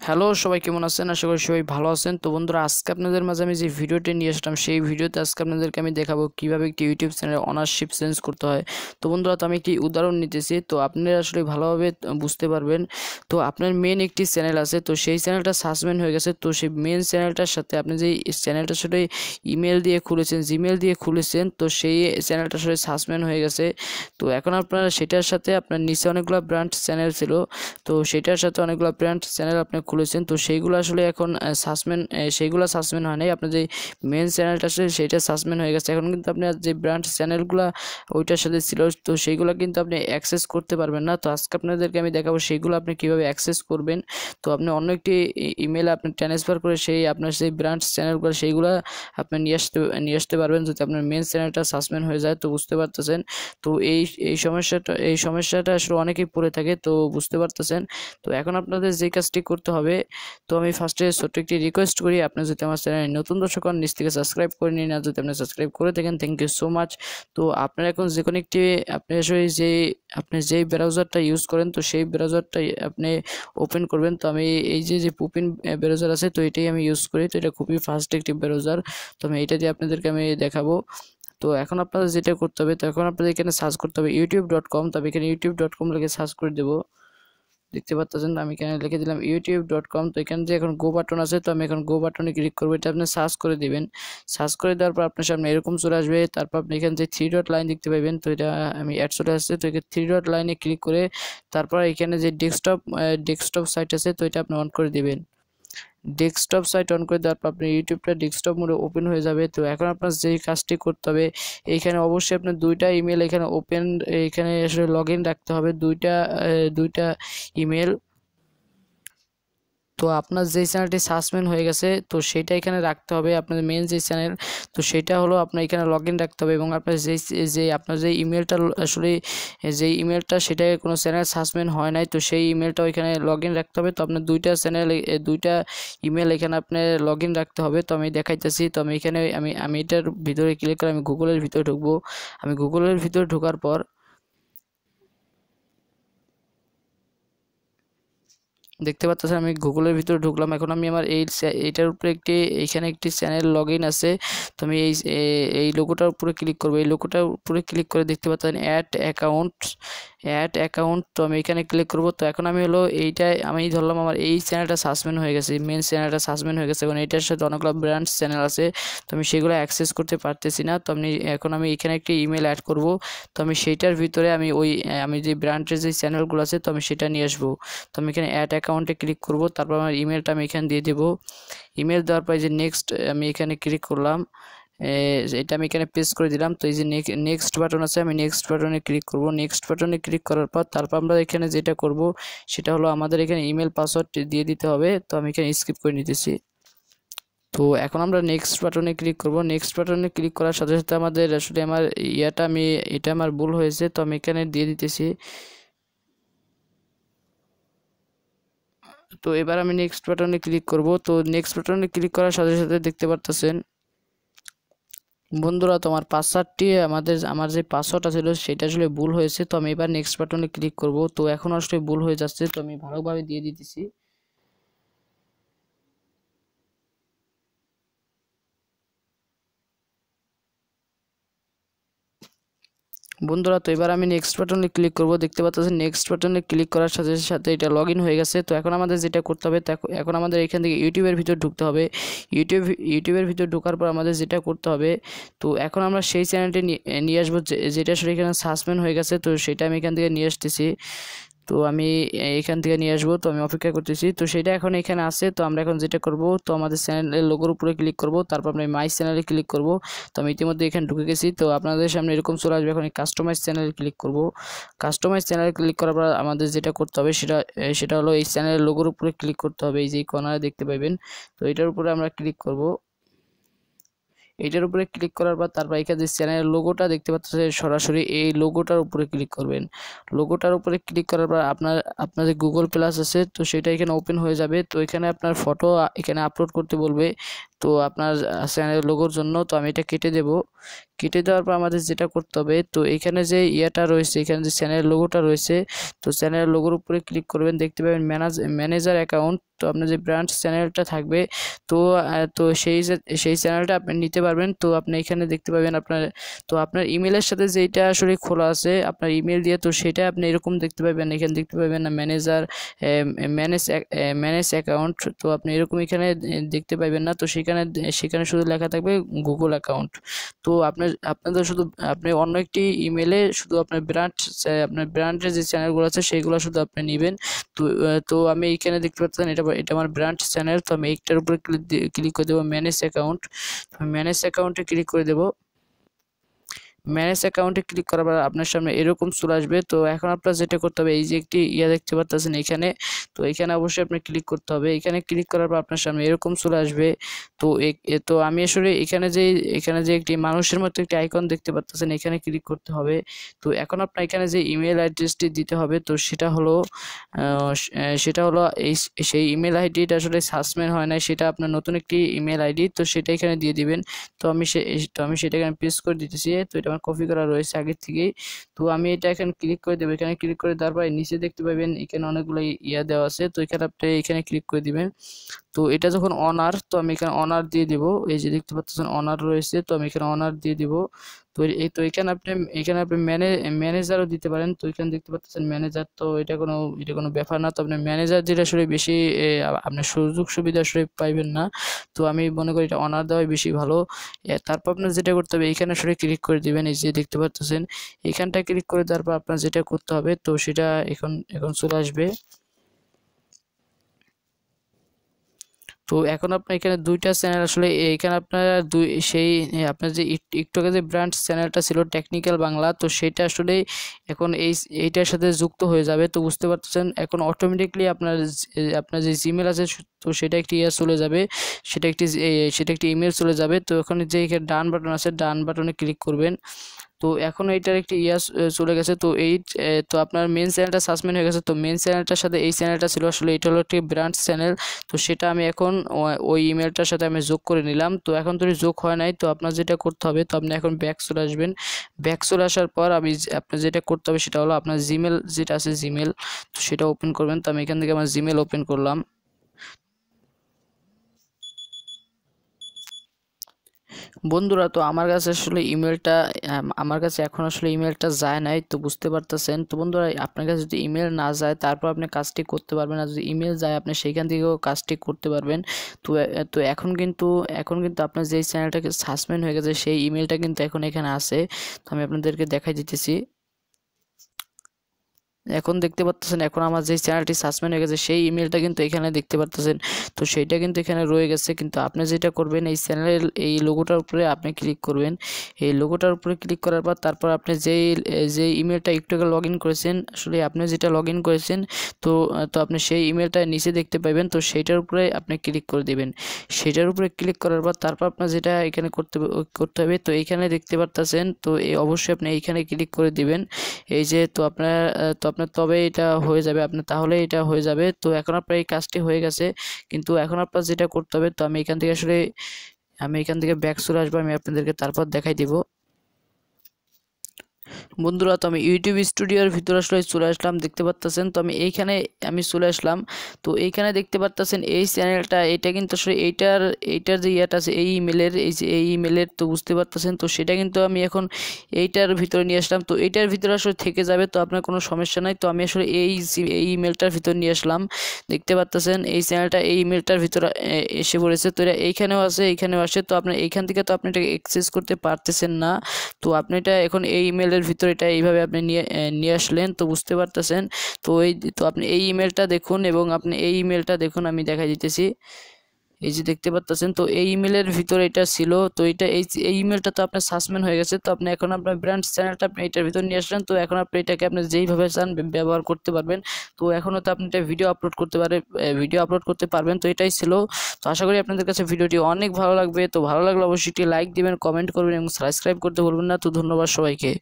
Hello সবাই কেমন আছেন? আশা করি সবাই ভালো আছেন। তো বন্ধুরা, আজকে আপনাদের মাঝে আমি যে ভিডিওটি নিয়ে আসলাম, সেই ভিডিওতে আজকে আপনাদেরকে আমি দেখাবো কিভাবে একটি ইউটিউব চ্যানেলে অনারশিপ চেঞ্জ করতে হয়। তো বন্ধুরা, তো আমি একটি উদাহরণ নিতেছি, তো আপনারা আসলে ভালোভাবে বুঝতে পারবেন। তো আপনার মেন একটি চ্যানেল আছে, তো সেই চ্যানেলটা সাসপেন্ড হয়ে গেছে। তো সেই মেন চ্যানেলটার সাথে আপনি যে চ্যানেলটা আসলে ইমেল দিয়ে খুলেছেন, জিমেল দিয়ে খুলেছেন, তো সেই চ্যানেলটা আসলে সাসপেন্ড হয়ে গেছে। তো এখন আপনারা সেটার সাথে আপনার নিচে অনেকগুলো ব্র্যান্ড চ্যানেল ছিল, তো সেটার সাথে অনেকগুলো ব্র্যান্ড চ্যানেল আপনি খুলেছেন। তো সেইগুলো আসলে এখন সেইগুলো সাসপেন্ড হয় নাই। আপনার যে মেন চ্যানেলটা আছে সেটা সাসপেন্ড হয়ে গেছে। এখন কিন্তু আপনার যে ব্র্যান্ড চ্যানেলগুলো ওইটার সাথে ছিল, তো সেইগুলো কিন্তু আপনি অ্যাক্সেস করতে পারবেন না। তো আজকে আপনাদেরকে আমি দেখাবো সেইগুলো আপনি কীভাবে অ্যাক্সেস করবেন। তো আপনি অন্য একটি ইমেলে আপনি ট্রান্সফার করে আপনার সেই ব্র্যান্ড চ্যানেলগুলো সেইগুলো আপনি নিয়ে আসতে পারবেন যদি আপনার মেন চ্যানেলটা সাসপেন্ড হয়ে যায়। তো বুঝতে পারতেছেন, তো এই সমস্যাটা আসলে অনেকেই পড়ে থাকে, তো বুঝতে পারতেছেন। তো এখন আপনাদের যে কাজটি করতে হবে, তো আমি ফার্স্টে ছোট্ট একটি রিকোয়েস্ট করি, আপনি যদি আমার চ্যানেলে নতুন দর্শক হন, নিচ থেকে সাবস্ক্রাইব করে নিন। আর যদি আপনি সাবস্ক্রাইব করে থাকেন, থ্যাংক ইউ সো মাচ। তো আপনার এখন যে কোনো একটি আপনি আসলে যেই ব্রাউজারটা ইউজ করেন, তো সেই ব্রাউজারটাই আপনি ওপেন করবেন। তো আমি এই যে পুপিন ব্রাউজার আছে, তো এটাই আমি ইউজ করি। তো এটা খুবই ফাস্ট একটি ব্রাউজার, তো আমি এটা দিয়ে আপনাদেরকে আমি দেখাবো। তো এখন আপনাদের যেটা করতে হবে, তো এখন আপনাদের এখানে সার্চ করতে হবে youtube.com। তো আমি এখানে youtube.com লিখে সার্চ করে দেবো। দেখতে পাচ্ছেন আমি এখানে লিখে দিলাম youtube.com। তো এখানে যে এখন গো বাটন আছে, তো আমি এখন গো বাটনে ক্লিক করবো। এটা আপনি সার্চ করে দিবেন। সার্চ করে দেওয়ার পর আপনার সামনে এরকম চলে আসবে। তারপর আপনি এখানে যে 3 ডট লাইন দেখতে পাবেন, তো এটা আমি অ্যাড চলে আসছে। তো এখানে 3 ডট লাইনে ক্লিক করে তারপর এখানে যে ডেস্কটপ সাইট আছে, তো এটা আপনি অন করে দিবেন। ডেস্কটপ সাইট অন করে দেওয়ার পর আপনার ইউটিউবটা ডেস্কটপ মোডে ওপেন হয়ে যাবে। তো এখন আপনার যেই কাজটি করতে হবে, এইখানে অবশ্যই আপনার দুইটা ইমেল এখানে এখানে আসলে লগ ইন রাখতে হবে, দুইটা ইমেল। তো আপনার যেই চ্যানেলটি সাসপেন্ড হয়ে গেছে, তো সেটা এখানে রাখতে হবে। আপনার মেন যে চ্যানেল, তো সেটা হলো আপনার এখানে লগ ইন রাখতে হবে। এবং আপনার আপনার যে ইমেলটা আসলে যেই ইমেলটা, সেটা কোনো চ্যানেল সাসপেন্ড হয় নাই, তো সেই ইমেলটাও এখানে লগ ইন রাখতে হবে। তো আপনার দুইটা ইমেল এখানে আপনার লগ ইন রাখতে হবে। তো আমি দেখাইতেছি। তো আমি এখানে আমি এটার ভিতরে ক্লিক করে আমি গুগলের ভিতরে ঢুকবো। আমি গুগলের ভিতরে ঢোকার পর দেখতে পাচ্ছেন আমি গুগলের ভিতরে ঢুকলাম। এখন আমি আমার এইটার উপরে এখানে একটি চ্যানেল লগ ইন আছে। তো আমি এই লোগোটার উপরে ক্লিক করবো। এই লোগোটার উপরে ক্লিক করে দেখতে পাচ্ছেন অ্যাড অ্যাকাউন্ট। তো আমি এখানে ক্লিক করব। তো এখন আমি আমি ধরলাম আমার এই চ্যানেলটা সাসপেন্ড হয়ে গেছে, মেন চ্যানেলটা সাসপেন্ড হয়ে গেছে। এখন এটার সাথে অনেকগুলো ব্র্যান্ড চ্যানেল আছে, তো আমি সেগুলো অ্যাক্সেস করতে পারতেছি না। তো এখন আমি এখানে একটি ইমেল অ্যাড করব। তো আমি সেইটার ভিতরে আমি যে ব্র্যান্ডের যে চ্যানেলগুলো আছে, তো আমি সেটা নিয়ে আসবো। তো আমি এখানে অ্যাড অ্যাকাউন্টে ক্লিক করব। তারপর আমার ইমেলটা আমি এখানে দিয়ে দেবো। ইমেল দেওয়ার পর যে নেক্সট আমি এখানে ক্লিক করলাম, এটা আমি এখানে পেস্ট করে দিলাম। তো এই যে নেক্সট বাটন আছে, আমি নেক্সট বাটনে ক্লিক করব। নেক্সট বাটনে ক্লিক করার পর তারপর আমরা এখানে যেটা করব, সেটা হলো আমাদের এখানে ইমেল পাসওয়ার্ড দিয়ে দিতে হবে। তো আমি এখানে স্কিপ করে নিতেছি। তো এখন আমরা নেক্সট বাটনে ক্লিক করব। নেক্সট বাটনে ক্লিক করার সাথে সাথে আমাদের আসলে এটা আমার ভুল হয়েছে, তো আমি এখানে দিয়ে দিতেছি। তো এবার আমি নেক্সট বাটনে ক্লিক করব। তো নেক্সট বাটনে ক্লিক করার সাথে সাথে দেখতে পারতেছেন বন্ধুরা, তো আমার যে পাসওয়ার্ডটা ছিল সেটা আসলে ভুল হয়েছে। তো আমি এবার নেক্সট বাটনে ক্লিক করব। তো এখন আসলে ভুল হয়ে যাচ্ছে, তো আমি ভালোভাবে দিয়ে দিতেছি। বন্ধুরা, তো এবার আমি নেক্সট বাটনে ক্লিক করব। দেখতে পাচ্ছেন নেক্সট বাটনে ক্লিক করার সাথে সাথে এটা লগ ইন হয়ে গেছে। তো এখন আমাদের যেটা করতে হবে, এখন আমাদের এখান থেকে ইউটিউবের ভিতর ঢুকতে হবে। ইউটিউবের ভিতর ঢোকার পর আমাদের যেটা করতে হবে, তো এখন আমরা সেই চ্যানেলটি নিয়ে আসবো যেটা আসলে এখানে সাসপেন্ড হয়ে গেছে। তো সেটা আমি এখান থেকে নিয়ে আসতেছি। তো আমি এখান থেকে নিয়ে আসবো। তো আমি অপেক্ষা করতেছি। তো সেটা এখন এখানে আছে। তো আমরা এখন যেটা করব, তো আমাদের চ্যানেলের লোগোর উপরে ক্লিক করব। তারপর আমরা মাই চ্যানেলে ক্লিক করব। তো আমি ইতিমধ্যে এখানে ঢুকে গেছি। তো আপনাদের সামনে এরকম চলে আসবে। এখন কাস্টমাইজ চ্যানেলে ক্লিক করব। কাস্টমাইজ চ্যানেলে ক্লিক করার পর আমাদের যেটা করতে হবে, সেটা হলো এই চ্যানেলের লোগোর উপরে ক্লিক করতে হবে। এই যে কর্নারে দেখতে পাবেন, তো এটার উপরে আমরা ক্লিক করব। এইটার উপরে ক্লিক করার পর তারপর এখানে যে চ্যানেলের লোগোটা দেখতে পাচ্ছেন, সরাসরি এই লোগোটার উপরে ক্লিক করবেন। লোগোটার উপরে ক্লিক করার পর আপনার যে গুগল প্লাস আছে, তো সেটা এখানে ওপেন হয়ে যাবে। তো এখানে আপনার ফটো এখানে আপলোড করতে বলবে। তো আপনার চ্যানেলের লোগোর জন্য। তো আমি এটা কেটে দেব। কেটে দেওয়ার পর আমাদের যেটা করতে হবে, তো এখানে যে ইয়েটা রয়েছে, এখানে যে চ্যানেলের লোগোটা রয়েছে, তো চ্যানেলের লোগোর উপরে ক্লিক করবেন, দেখতে পাবেন ম্যানেজার অ্যাকাউন্ট। তো আপনার যে ব্রাঞ্চ চ্যানেলটা থাকবে, তো তো সেই চ্যানেলটা আপনি নিতে পারবেন। তো আপনি এখানে দেখতে পাবেন আপনার ইমেলের সাথে যেটা আসলে খোলা আছে, আপনার ইমেল দিয়ে, তো সেটা আপনি এরকম দেখতে পাবেন। এখানে দেখতে পাবেন না ম্যানেজার, ম্যানেজ অ্যাকাউন্ট। তো আপনি এরকম এখানে দেখতে পাবেন না। তো সেখানে শুধু লেখা থাকবে গুগল অ্যাকাউন্ট। তো আপনাদের শুধু আপনি অন্য একটি ইমেলে শুধু আপনার ব্র্যান্ডের যে চ্যানেলগুলো আছে সেইগুলো শুধু আপনি নেবেন। তো আমি এইখানে দেখতে পাচ্ছেন এটা আমার ব্র্যান্ড চ্যানেল। তো আমি এইটার উপরে ক্লিক করে দেবো ম্যানেজ অ্যাকাউন্ট। ম্যানেজ অ্যাকাউন্টে ক্লিক করে দেবো। ম্যানেজ অ্যাকাউন্টে ক্লিক করার পর আপনার সামনে এরকম চলে আসবে। তো এখন আপনার যেটা করতে হবে, এই যে একটি দেখতে পাচ্ছেন এখানে, তো এখানে অবশ্যই আপনি ক্লিক করতে হবে। এখানে ক্লিক করার পর আপনার সামনে এরকম চলে আসবে। তো আমি আসলে এখানে যে একটি মানুষের মতো একটি আইকন দেখতে পাচ্ছেন, এখানে ক্লিক করতে হবে। তো এখন আপনার এখানে যে ইমেল অ্যাড্রেসটি দিতে হবে, তো সেটা হলো সেই ইমেল আইডিটা আসলে সাসপেন্ড হয় না, সেটা আপনার নতুন একটি ইমেল আইডি। তো সেটা এখানে দিয়ে দিবেন। তো আমি সেটা এখানে পেস্ট করে দিতেছি। তো এটা আমার কপি করা রয়েছে আগের থেকেই। তো আমি এটা এখানে ক্লিক করে দেবো। এখানে ক্লিক করে দেওয়ার পর নিচে দেখতে পাবেন এখানে অনেকগুলো দেওয়া আছে। তো এখানে আপনি এখানে ক্লিক করে দিবেন। তো এটা যখন অনার, তো আমি এখানে অনার দিয়ে দিব। এই যে দেখতে পাচ্ছেন অনার রয়েছে, তো আমি এখানে অনার দিয়ে দিব। তো এখানে আপনি ম্যানেজারও দিতে পারেন। তো এখানে দেখতে পাচ্ছেন ম্যানেজার। তো এটা কোনো ব্যাপার না। তো আপনি ম্যানেজার দিলে আসলে বেশি আপনার সুযোগ সুবিধা আসলে পাইবেন না। তো আমি মনে করি এটা অনার দেওয়াই বেশি ভালো। তারপর আপনার যেটা করতে হবে, এখানে আসলে ক্লিক করে দিবেন। এই যে দেখতে পাচ্ছেন এখানটা ক্লিক করে দেওয়ার পর আপনার যেটা করতে হবে, তো সেটা এখন চলে আসবে। তো এখন আপনার এখানে দুইটা চ্যানেল আসলে, এখানে আপনার আপনার যে একটু আগে যে ব্র্যান্ড চ্যানেলটা ছিল টেকনিক্যাল বাংলা, তো সেটা আসলে এখন এইটার সাথে যুক্ত হয়ে যাবে। তো বুঝতে পারছেন এখন অটোমেটিকলি আপনার যে জিমেল আছে, তো সেটা একটি চলে যাবে, সেটা একটি ইমেল চলে যাবে। তো এখানে যে এখানে ডান বাটন আছে, ডান বাটনে ক্লিক করবেন। তো এখন এইটার একটি চলে গেছে। তো আপনার মেন চ্যানেলটা সাসপেন্ড হয়ে গেছে। তো মেন চ্যানেলটার সাথে এই চ্যানেলটা ছিল, আসলে এটা হলো একটি ব্রাঞ্চ চ্যানেল। তো সেটা আমি এখন ওই ইমেলটার সাথে আমি যোগ করে নিলাম। তো এখন তো যোগ হয় নাই। তো আপনার যেটা করতে হবে, তো আপনি এখন ব্যাক চলে আসবেন। ব্যাক চলে আসার পর আপনার যেটা করতে হবে সেটা হলো আপনার জিমেল যেটা আছে, জিমেল, তো সেটা ওপেন করবেন। তো আমি এখান থেকে আমার জিমেল ওপেন করলাম। বন্ধুরা, তো আমার কাছে এখন আসলে ইমেলটা যায় নাই। তো বুঝতে পারতেছেন। তো বন্ধুরা, আপনার কাছে যদি ইমেল না যায় তারপর আপনি কাজটি করতে পারবেন, আর যদি ইমেল যায় আপনি সেইখান থেকেও কাজটি করতে পারবেন। তো এখন কিন্তু আপনার যেই চ্যানেলটাকে সাসপেন্ড হয়ে গেছে সেই ইমেলটা কিন্তু এখন এখানে আছে। তো আমি আপনাদেরকে দেখাই দিতেছি। এখন দেখতে পাচ্ছেন এখন আমার যে চ্যানেলটি সাসপেন্ড হয়ে গেছে সেই ইমেলটা কিন্তু এখানে দেখতে পাচ্ছেন। তো সেইটা কিন্তু এখানে রয়ে গেছে। কিন্তু আপনি যেটা করবেন, এই চ্যানেলের এই লোগোটার উপরে আপনি ক্লিক করবেন। এই লোগোটার উপরে ক্লিক করার পর তারপর আপনি যে ইমেলটা একটু আগে লগ ইন করেছেন, আসলে আপনি যেটা লগ ইন করেছেন, তো আপনি সেই ইমেলটা নিচে দেখতে পাবেন। তো সেইটার উপরে আপনি ক্লিক করে দেবেন। সেটার উপরে ক্লিক করার পর তারপর আপনার যেটা এখানে করতে হবে, তো এইখানে দেখতে পারতেছেন। তো অবশ্যই আপনি এইখানে ক্লিক করে দিবেন। এই যে তো আপনার তবে এটা হয়ে যাবে, তাহলে এটা হয়ে যাবে। তো এখন আপনার এই কাজটি হয়ে গেছে। কিন্তু এখন আপনার যেটা করতে হবে, তো আমি এখান থেকে ব্যাক চলে আসবো। আমি আপনাদেরকে তারপর দেখাই দিব। বন্ধুরা, তো আমি ইউটিউব স্টুডিওর ভিতরে আসলে চলে আসলাম, দেখতে পাচ্ছেন। তো আমি চলে আসলাম। তো এইখানে দেখতে পাচ্ছেন এই চ্যানেলটা, এটা কিন্তু আসলে এইটার যে ইয়েটা আছে, এই ইমেলের, তো বুঝতে পারতেছেন। তো সেটা কিন্তু আমি এখন এইটার ভিতরে নিয়ে আসলাম। তো এইটার ভিতরে আসলে থেকে যাবে, তো আপনার কোনো সমস্যা নাই। তো আমি আসলে এই ইমেলটার ভিতরে নিয়ে আসলাম, দেখতে পাচ্তেছেন এই চ্যানেলটা এই ইমেলটার ভিতরে এসে পড়েছে। তো এটা এইখানেও আসে। তো আপনার এইখান থেকে তো আপনি এটাকে অ্যাক্সেস করতে পারতেছেন না। তো আপনি এটা এখন এই ইমেলের ভিতরে এটা এইভাবে আপনি নিয়ে আসলেন। তো বুঝতে পারতেছেন। তো আপনি এই ইমেলটা দেখুন, এবং আপনি এই ইমেলটা দেখুন, আমি দেখাই দিতেছি। এই যে দেখতে পাচ্ছেন, তো এই ইমেলের ভিতরে এটা ছিল। তো এই ইমেলটা তো আপনার সাসপেন্ড হয়ে গেছে। তো আপনি এখন আপনার ব্র্যান্ড চ্যানেলটা আপনি এটার ভিতরে নিয়ে আসলেন। তো এখন আপনি এটাকে আপনি যেইভাবে চান ব্যবহার করতে পারবেন। তো এখনও তো আপনি এটা ভিডিও আপলোড করতে পারবেন। তো এটাই ছিল। তো আশা করি আপনাদের কাছে ভিডিওটি অনেক ভালো লাগবে। তো ভালো লাগলে অবশ্যই একটি লাইক দিবেন, কমেন্ট করবেন এবং সাবস্ক্রাইব করতে ভুলবেন না। তো ধন্যবাদ সবাইকে।